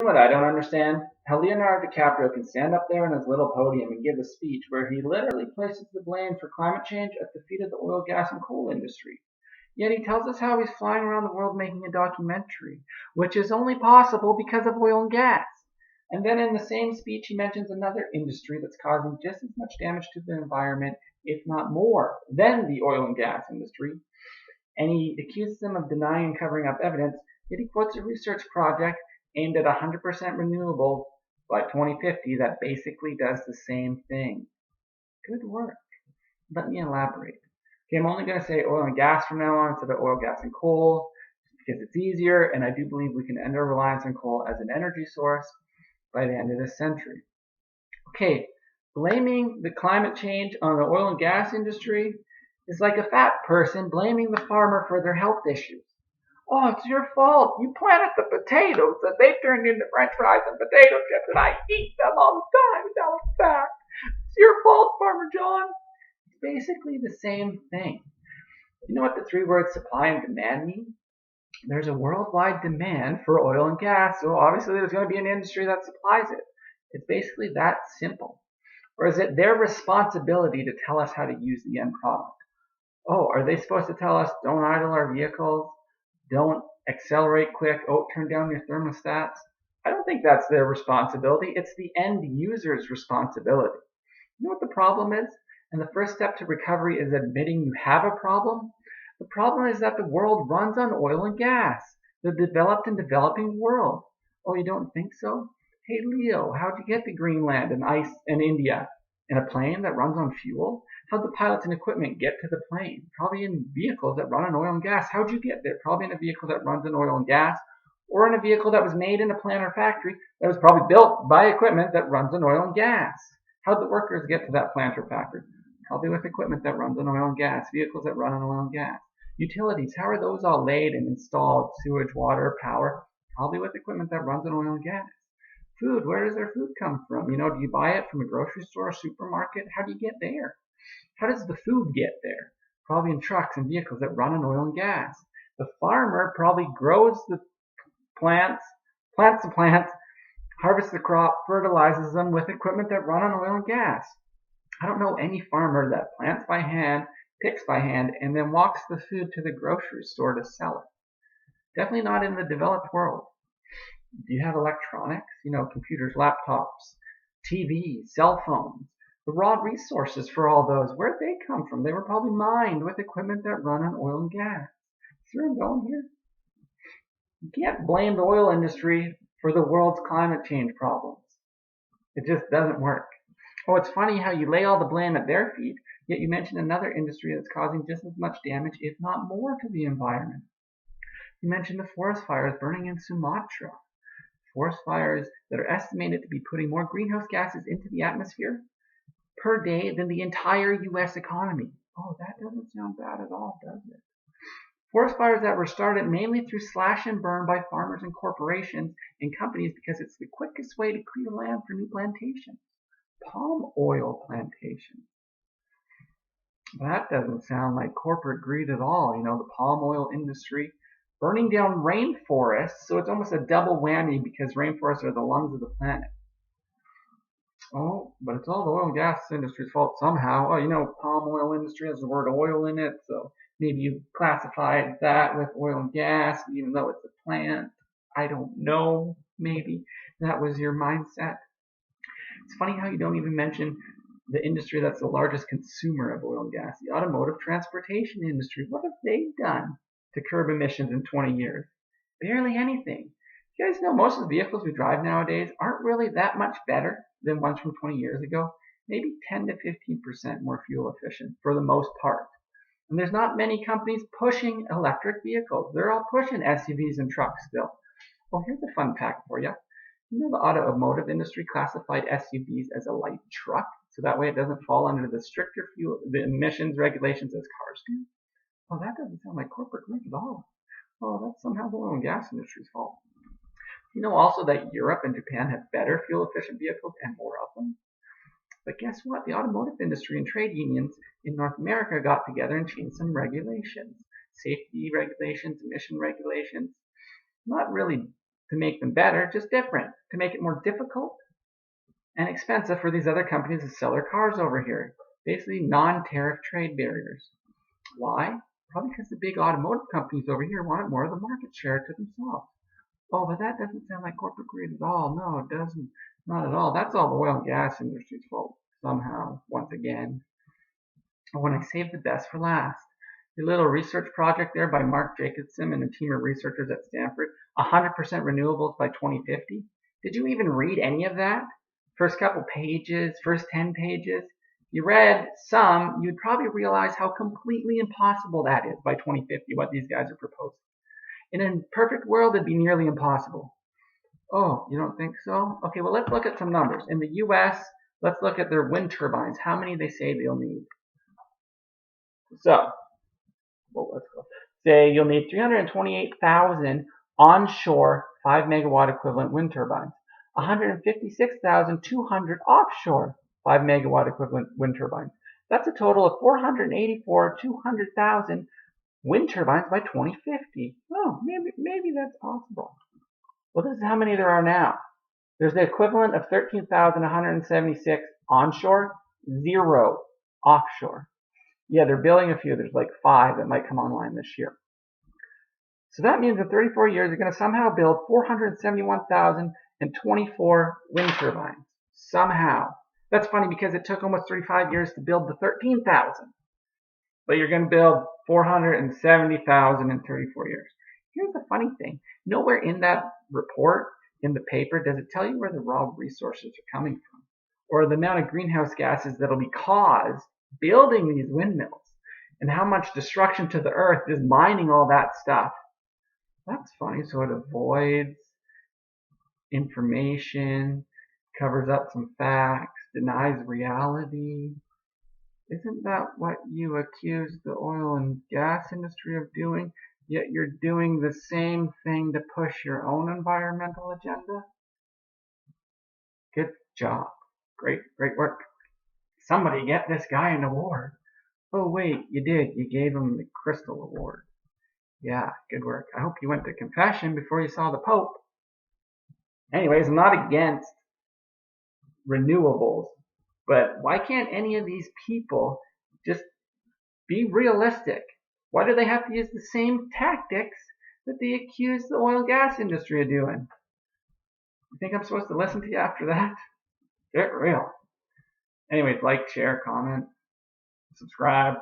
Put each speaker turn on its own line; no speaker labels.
What I don't understand, how Leonardo DiCaprio can stand up there on his little podium and give a speech where he literally places the blame for climate change at the feet of the oil, gas, and coal industry. Yet he tells us how he's flying around the world making a documentary, which is only possible because of oil and gas. And then in the same speech, he mentions another industry that's causing just as much damage to the environment, if not more, than the oil and gas industry. And he accuses them of denying and covering up evidence, yet he quotes a research project aimed at 100% renewable by 2050 that basically does the same thing. Good work. Let me elaborate. Okay, I'm only going to say oil and gas from now on instead of oil, gas, and coal because it's easier, and I do believe we can end our reliance on coal as an energy source by the end of this century. Okay, blaming the climate change on the oil and gas industry is like a fat person blaming the farmer for their health issues. Oh, it's your fault. You planted the potatoes and they turned into french fries and potato chips and I eat them all the time and now I'm fat. It's your fault, Farmer John. It's basically the same thing. You know what the three words supply and demand mean? There's a worldwide demand for oil and gas, so obviously there's going to be an industry that supplies it. It's basically that simple. Or is it their responsibility to tell us how to use the end product? Oh, are they supposed to tell us don't idle our vehicles? Don't accelerate quick. Oh, turn down your thermostats. I don't think that's their responsibility. It's the end user's responsibility. You know what the problem is? And the first step to recovery is admitting you have a problem. The problem is that the world runs on oil and gas, the developed and developing world. Oh, you don't think so? Hey, Leo, how'd you get to Greenland and ice and India? In a plane that runs on fuel? How'd the pilots and equipment get to the plane? Probably in vehicles that run on oil and gas. How'd you get there? Probably in a vehicle that runs on oil and gas, or in a vehicle that was made in a plant or factory that was probably built by equipment that runs on oil and gas. How'd the workers get to that plant or factory? Probably with equipment that runs on oil and gas, vehicles that run on oil and gas. Utilities, how are those all laid and installed? Sewage, water, power? Probably with equipment that runs on oil and gas. Food, where does their food come from? Do you buy it from a grocery store or supermarket? How do you get there? How does the food get there? Probably in trucks and vehicles that run on oil and gas. The farmer probably grows the plants, plants the plants, harvests the crop, fertilizes them with equipment that run on oil and gas. I don't know any farmer that plants by hand, picks by hand, and then walks the food to the grocery store to sell it. Definitely not in the developed world. Do you have electronics? Computers, laptops, TVs, cell phones. The raw resources for all those, where'd they come from? They were probably mined with equipment that run on oil and gas. See where I'm going here? You can't blame the oil industry for the world's climate change problems. It just doesn't work. Oh, it's funny how you lay all the blame at their feet, yet you mention another industry that's causing just as much damage, if not more, to the environment. You mentioned the forest fires burning in Sumatra. Forest fires that are estimated to be putting more greenhouse gases into the atmosphere per day than the entire U.S. economy. Oh, that doesn't sound bad at all, does it? Forest fires that were started mainly through slash and burn by farmers and corporations and companies because it's the quickest way to clear land for new plantations. Palm oil plantations. That doesn't sound like corporate greed at all. The palm oil industry burning down rainforests, so it's almost a double whammy because rainforests are the lungs of the planet. Oh, but it's all the oil and gas industry's fault somehow. Oh, palm oil industry has the word oil in it, so maybe you classified that with oil and gas, even though it's a plant. I don't know. Maybe that was your mindset. It's funny how you don't even mention the industry that's the largest consumer of oil and gas, the automotive transportation industry. What have they done to curb emissions in 20 years? Barely anything. You guys know most of the vehicles we drive nowadays aren't really that much better than ones from 20 years ago. Maybe 10 to 15% more fuel efficient for the most part. And there's not many companies pushing electric vehicles. They're all pushing SUVs and trucks still. Well, here's a fun fact for you. The automotive industry classified SUVs as a light truck, so that way it doesn't fall under the stricter the emissions regulations as cars do. Well, that doesn't sound like corporate greed at all. Oh, that's somehow the oil and gas industry's fault. Also that Europe and Japan have better fuel-efficient vehicles and more of them. But guess what? The automotive industry and trade unions in North America got together and changed some regulations. Safety regulations, emission regulations. Not really to make them better, just different, to make it more difficult and expensive for these other companies to sell their cars over here. Basically, non-tariff trade barriers. Why? Probably because the big automotive companies over here wanted more of the market share to themselves. Oh, but that doesn't sound like corporate greed at all. No, it doesn't. Not at all. That's all the oil and gas industry's fault, somehow, once again. When I saved the best for last. The little research project there by Mark Jacobson and a team of researchers at Stanford, 100% renewables by 2050. Did you even read any of that? First couple pages, first 10 pages? You read some, you'd probably realize how completely impossible that is by 2050, what these guys are proposing. In a perfect world, it'd be nearly impossible. Oh, you don't think so? Okay, well, let's look at some numbers. In the US, let's look at their wind turbines, how many they say they'll need. So, well, let's go. Say you'll need 328,000 onshore 5 megawatt equivalent wind turbines, 156,200 offshore 5 megawatt equivalent wind turbines. That's a total of 200,000 wind turbines by 2050. Oh, maybe that's possible. Well, this is how many there are now. There's the equivalent of 13,176 onshore, 0 offshore. Yeah, they're building a few. There's like 5 that might come online this year. So that means in 34 years, they're going to somehow build 471,024 wind turbines. Somehow. That's funny because it took almost 35 years to build the 13,000. But you're going to build 470,000 in 34 years. Here's the funny thing. Nowhere in that report, in the paper, does it tell you where the raw resources are coming from, or the amount of greenhouse gases that'll be caused building these windmills, and how much destruction to the earth is mining all that stuff. That's funny. So it avoids information, covers up some facts, denies reality. Isn't that what you accuse the oil and gas industry of doing? Yet you're doing the same thing to push your own environmental agenda? Good job. Great work. Somebody get this guy an award. Oh wait, you did. You gave him the Crystal Award. Yeah, good work. I hope you went to confession before you saw the Pope. Anyways, I'm not against renewables, but why can't any of these people just be realistic? Why do they have to use the same tactics that they accuse the oil and gas industry of doing? You think I'm supposed to listen to you after that? Get real. Anyways, like, share, comment, subscribe.